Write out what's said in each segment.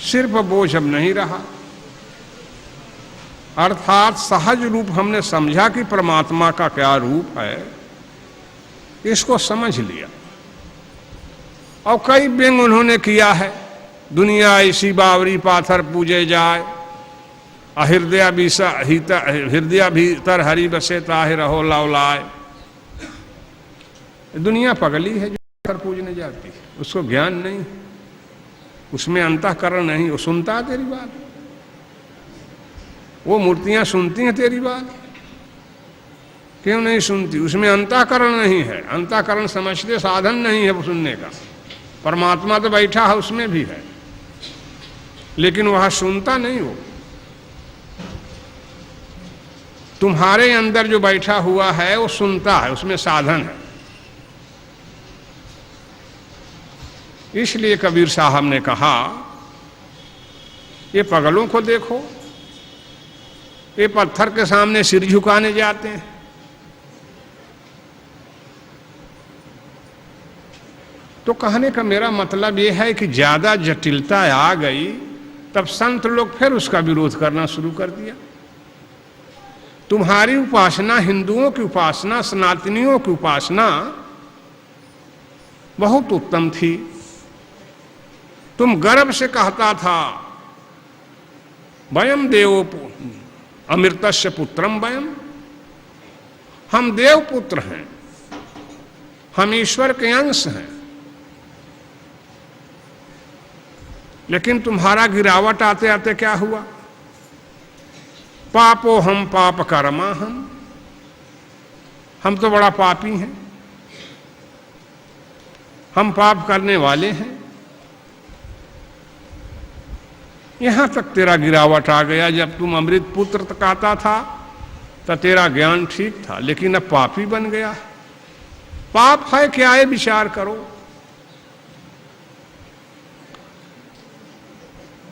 सिर्फ बोझ अब नहीं रहा, अर्थात सहज रूप हमने समझा कि परमात्मा का क्या रूप है, इसको समझ लिया। और कई व्यंग उन्होंने किया है, दुनिया ऐसी बावरी पाथर पूजे जाए, हृदय भीतर हरि बसे ताहि रहो लवलाए। दुनिया पगली है जो पाथर पूजने जाती है, उसको ज्ञान नहीं, उसमें अंतःकरण नहीं, वो सुनता है तेरी बात, वो मूर्तियां सुनती हैं तेरी बात, क्यों नहीं सुनती? उसमें अंतःकरण नहीं है, अंतःकरण समझते साधन नहीं है वो सुनने का। परमात्मा तो बैठा है उसमें भी है, लेकिन वह सुनता नहीं। वो तुम्हारे अंदर जो बैठा हुआ है वो सुनता है, उसमें साधन है। इसलिए कबीर साहब ने कहा, ये पगलों को देखो, ये पत्थर के सामने सिर झुकाने जाते हैं। तो कहने का मेरा मतलब ये है कि ज्यादा जटिलता आ गई, तब संत लोग फिर उसका विरोध करना शुरू कर दिया। तुम्हारी उपासना, हिंदुओं की उपासना, सनातनियों की उपासना बहुत उत्तम थी। तुम गर्व से कहता था, वयम देवो अमृतस्य पुत्रम वयम, हम देव पुत्र हैं, हम ईश्वर के अंश हैं। लेकिन तुम्हारा गिरावट आते आते क्या हुआ? पापो हम पाप कर्मा हम तो बड़ा पापी हैं, हम पाप करने वाले हैं। यहां तक तेरा गिरावट आ गया। जब तुम अमृत पुत्र कहता था तो तेरा ज्ञान ठीक था, लेकिन अब पापी बन गया। पाप है क्या, ये विचार करो।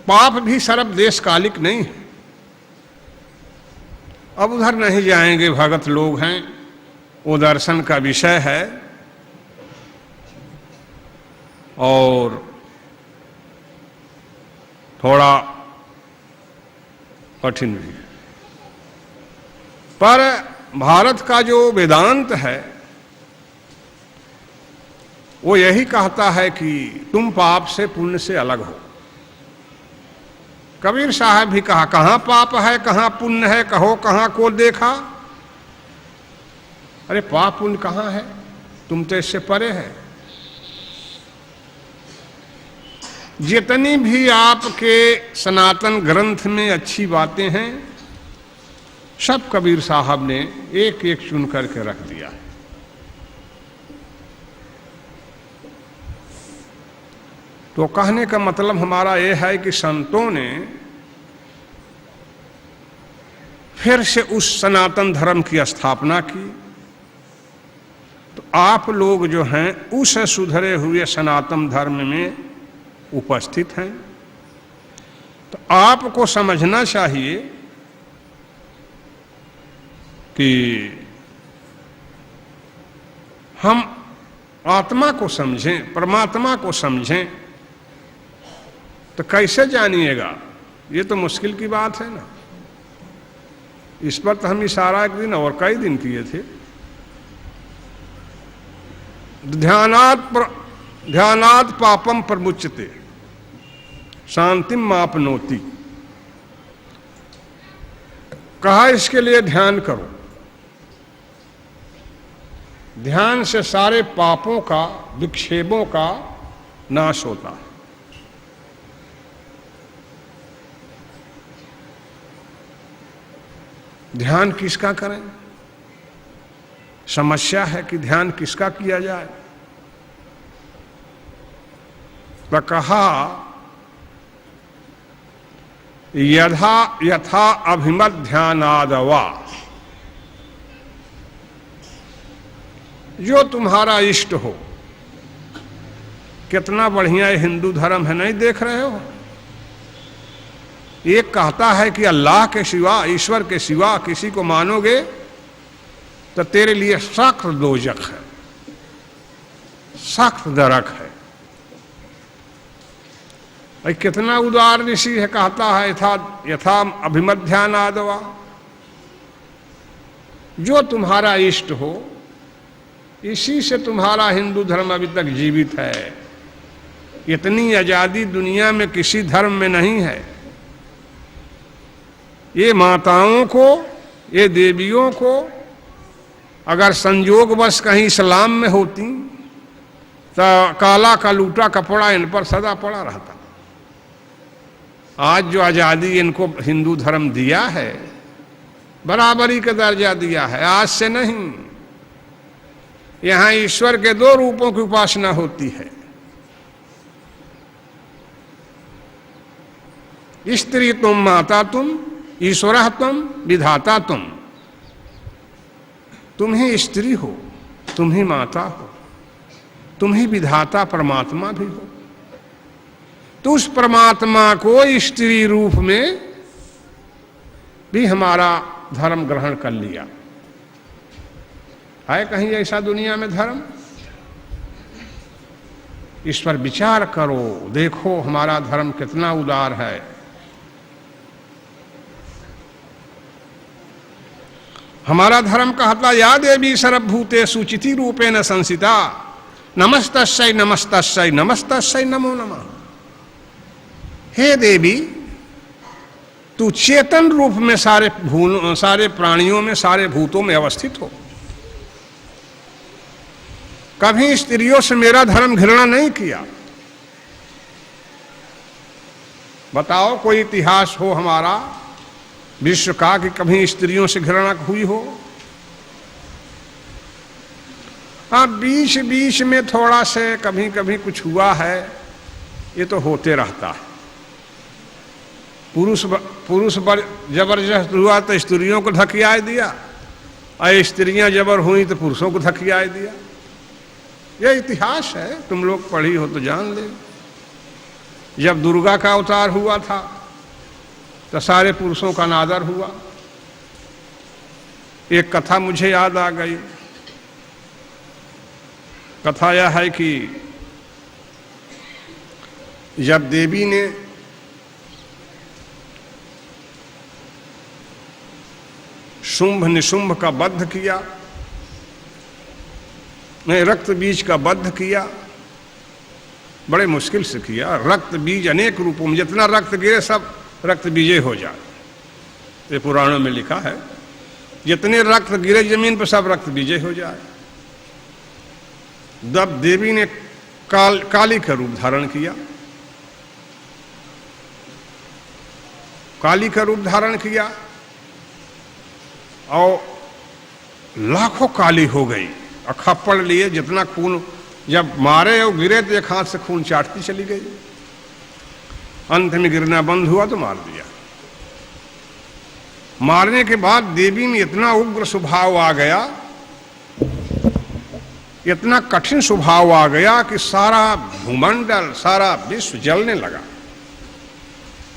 पाप भी सर्व देशकालिक नहीं है। अब उधर नहीं जाएंगे, भगत लोग हैं, वो दर्शन का विषय है और थोड़ा कठिन भी है। पर भारत का जो वेदांत है वो यही कहता है कि तुम पाप से पुण्य से अलग हो। कबीर साहब भी कहा, कहां पाप है कहां पुण्य है, कहो कहां को देखा। अरे पाप पुण्य कहां है, तुम तो इससे परे है। जितनी भी आपके सनातन ग्रंथ में अच्छी बातें हैं, सब कबीर साहब ने एक एक चुन करके रख दिया है। तो कहने का मतलब हमारा यह है कि संतों ने फिर से उस सनातन धर्म की स्थापना की। तो आप लोग जो हैं उस सुधरे हुए सनातन धर्म में उपस्थित हैं। तो आपको समझना चाहिए कि हम आत्मा को समझें, परमात्मा को समझें। तो कैसे जानिएगा, ये तो मुश्किल की बात है ना। इस पर तो हम इशारा एक दिन और कई दिन किए थे। ध्यानात् पापम प्रमुच्यते शांतिम मापनोति। कहा इसके लिए ध्यान करो। ध्यान से सारे पापों का, विक्षेपों का नाश होता है। ध्यान किसका करें? समस्या है कि ध्यान किसका किया जाए। तो कहा यथा अभिमत ध्यानादवा, जो तुम्हारा इष्ट हो। कितना बढ़िया हिंदू धर्म है, नहीं देख रहे हो? एक कहता है कि अल्लाह के सिवा, ईश्वर के सिवा किसी को मानोगे तो तेरे लिए सख्त दोजख है, सख्त दरक है। भाई कितना उदार ऋषि है, कहता है यथा अभिमध्यानादवा, जो तुम्हारा इष्ट हो इसी से तुम्हारा हिंदू धर्म अभी तक जीवित है। इतनी आजादी दुनिया में किसी धर्म में नहीं है। ये माताओं को, ये देवियों को अगर संयोगवश कहीं इस्लाम में होती तो काला का लूटा कपड़ा इन पर सदा पड़ा रहता। आज जो आजादी इनको हिंदू धर्म दिया है, बराबरी का दर्जा दिया है, आज से नहीं। यहां ईश्वर के 2 रूपों की उपासना होती है, स्त्री तुम, माता तुम, ईश्वर तुम, विधाता तुम। तुम ही स्त्री हो, तुम ही माता हो, तुम ही विधाता परमात्मा भी हो। तो उस परमात्मा को स्त्री रूप में भी हमारा धर्म ग्रहण कर लिया है। कहीं ऐसा दुनिया में धर्म? इस पर विचार करो, देखो हमारा धर्म कितना उदार है। हमारा धर्म कहता या देवी सर्वभूतेषु चिति रूपेण संसिता नमस्तस्यै नमस्तस्यै नमस्तस्यै नमो नमः। हे देवी, तू चेतन रूप में सारे प्राणियों में, सारे भूतों में अवस्थित हो। कभी स्त्रियों से मेरा धर्म घृणा नहीं किया। बताओ कोई इतिहास हो हमारा विश्व का कि कभी स्त्रियों से घृणा हुई हो? हाँ, बीच बीच में थोड़ा से कभी कभी कुछ हुआ है, ये तो होते रहता है। पुरुष जबरदस्त हुआ तो स्त्रियों को धकिया दिया, और स्त्रियां जबर हुई तो पुरुषों को धकिया दिया। यह इतिहास है, तुम लोग पढ़ी हो तो जान ले। जब दुर्गा का अवतार हुआ था तो सारे पुरुषों का अनादर हुआ। एक कथा मुझे याद आ गई। कथा यह है कि जब देवी ने शुंभ निशुंभ का वध किया, नहीं, रक्त बीज का वध किया, बड़े मुश्किल से किया। रक्त बीज अनेक रूपों में, जितना रक्त गिरे सब रक्त बीजे हो जाए, ये पुराणों में लिखा है। जितने रक्त गिरे जमीन पर सब रक्त बीजे हो जाए। जब देवी ने काली का रूप धारण किया, काली का रूप धारण किया और लाखों काली हो गई, और खप्पड़ लिए जितना खून जब मारे और गिरे तो एक हाथ से खून चाटती चली गई। अंत में गिरना बंद हुआ तो मार दिया। मारने के बाद देवी में इतना उग्र स्वभाव आ गया, इतना कठिन स्वभाव आ गया कि सारा भूमंडल, सारा विश्व जलने लगा।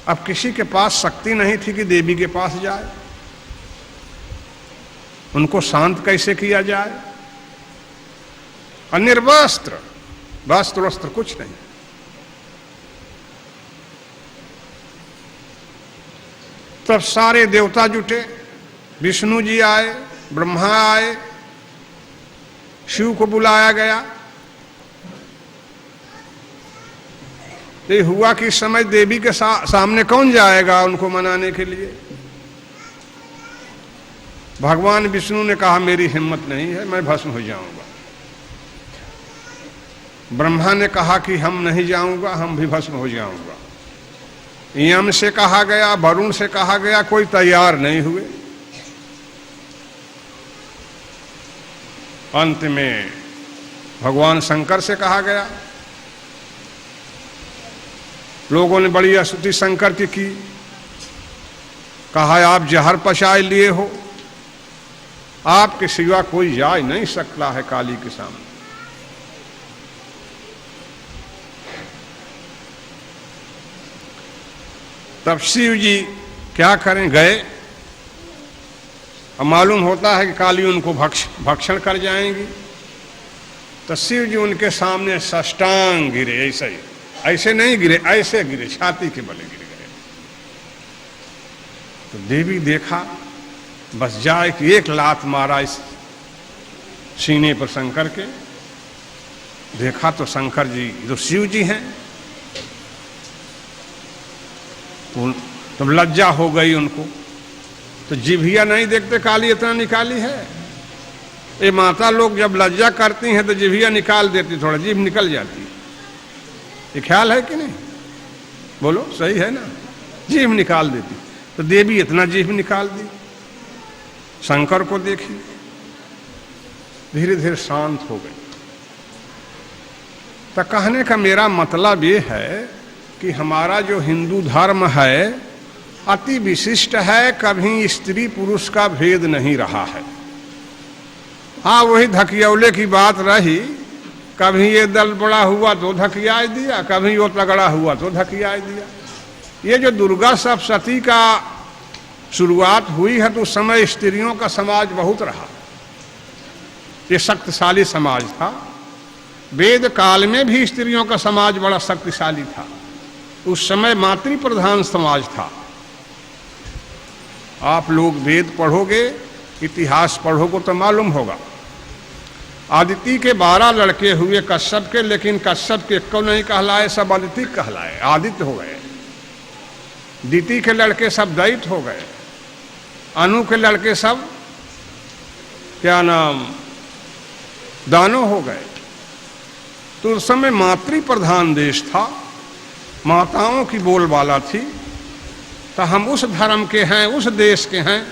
अब किसी के पास शक्ति नहीं थी कि देवी के पास जाए, उनको शांत कैसे किया जाए। और निर्वस्त्र, वस्त्र वस्त्र कुछ नहीं। तब सारे देवता जुटे, विष्णु जी आए, ब्रह्मा आए, शिव को बुलाया गया। ये हुआ कि इस समय देवी के सामने कौन जाएगा उनको मनाने के लिए? भगवान विष्णु ने कहा मेरी हिम्मत नहीं है, मैं भस्म हो जाऊंगा। ब्रह्मा ने कहा कि हम नहीं जाऊंगा, हम भी भस्म हो जाऊंगा। यम से कहा गया, वरुण से कहा गया, कोई तैयार नहीं हुए। अंत में भगवान शंकर से कहा गया। लोगों ने बड़ी स्तुति शंकर की। कहा आप जहर पचाए लिए हो, आपके सिवा कोई जा नहीं सकता है काली के सामने। तब शिव जी क्या करें, गए। अब मालूम होता है कि काली उनको भक्षण कर जाएंगी। तो शिव जी उनके सामने साष्टांग गिरे, ऐसा ही ऐसे नहीं गिरे, ऐसे गिरे, छाती के बले गिर गए। तो देवी देखा बस जाए कि एक लात मारा इस सीने पर शंकर के, देखा तो शंकर जी जो शिव जी हैं, तो लज्जा हो गई उनको। तो जिभिया नहीं देखते काली इतना निकाली है। ये माता लोग जब लज्जा करती हैं तो जिभिया निकाल देती, थोड़ा जीभ निकल जाती है। ये ख्याल है कि नहीं? बोलो, सही है ना? जीभ निकाल देती। तो देवी इतना जीभ निकाल दी, शंकर को देखी, धीरे धीरे शांत हो गई। तो कहने का मेरा मतलब ये है कि हमारा जो हिंदू धर्म है अति विशिष्ट है, कभी स्त्री पुरुष का भेद नहीं रहा है। हाँ, वही धकियौले की बात रही, कभी ये दल बड़ा हुआ तो धकिया दिया, कभी वो तगड़ा हुआ तो धकिया दिया। ये जो दुर्गा सप्तशती का शुरुआत हुई है तो उस समय स्त्रियों का समाज बहुत रहा, ये शक्तिशाली समाज था। वेद काल में भी स्त्रियों का समाज बड़ा शक्तिशाली था। उस समय मातृ प्रधान समाज था। आप लोग वेद पढ़ोगे, इतिहास पढ़ोगे तो मालूम होगा। आदिति के 12 लड़के हुए कश्यप के, लेकिन कश्यप के को नहीं कहलाए, सब आदित्य कहलाए, आदित्य हो गए। दिति के लड़के सब दैत्य हो गए। अनु के लड़के सब क्या नाम, दानव हो गए। तो उस समय मातृ प्रधान देश था, माताओं की बोलबाला थी। तो हम उस धर्म के हैं, उस देश के हैं,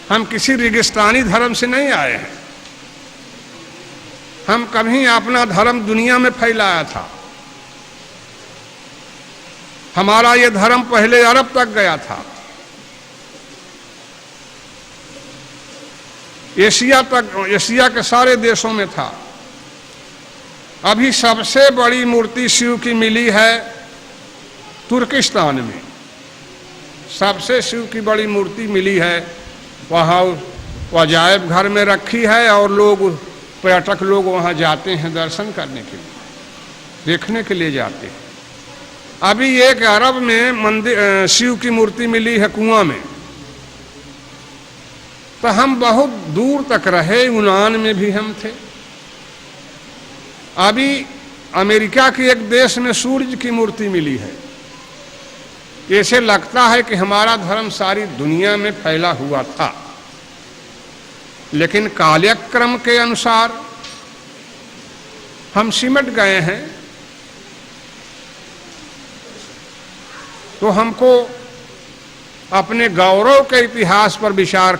हम किसी रेगिस्तानी धर्म से नहीं आए हैं। हम कभी अपना धर्म दुनिया में फैलाया था। हमारा ये धर्म पहले अरब तक गया था, एशिया तक, एशिया के सारे देशों में था। अभी सबसे बड़ी मूर्ति शिव की मिली है तुर्किस्तान में। सबसे शिव की बड़ी मूर्ति मिली है, वहाँ अजायब घर में रखी है और लोग, पर्यटक लोग वहाँ जाते हैं दर्शन करने के लिए, देखने के लिए जाते हैं। अभी एक अरब में मंदिर शिव की मूर्ति मिली है कुआं में। तो हम बहुत दूर तक रहे, यूनान में भी हम थे। अभी अमेरिका के एक देश में सूर्य की मूर्ति मिली है। ऐसे लगता है कि हमारा धर्म सारी दुनिया में फैला हुआ था, लेकिन कालक्रम के अनुसार हम सिमट गए हैं। तो हमको अपने गौरव के इतिहास पर विचार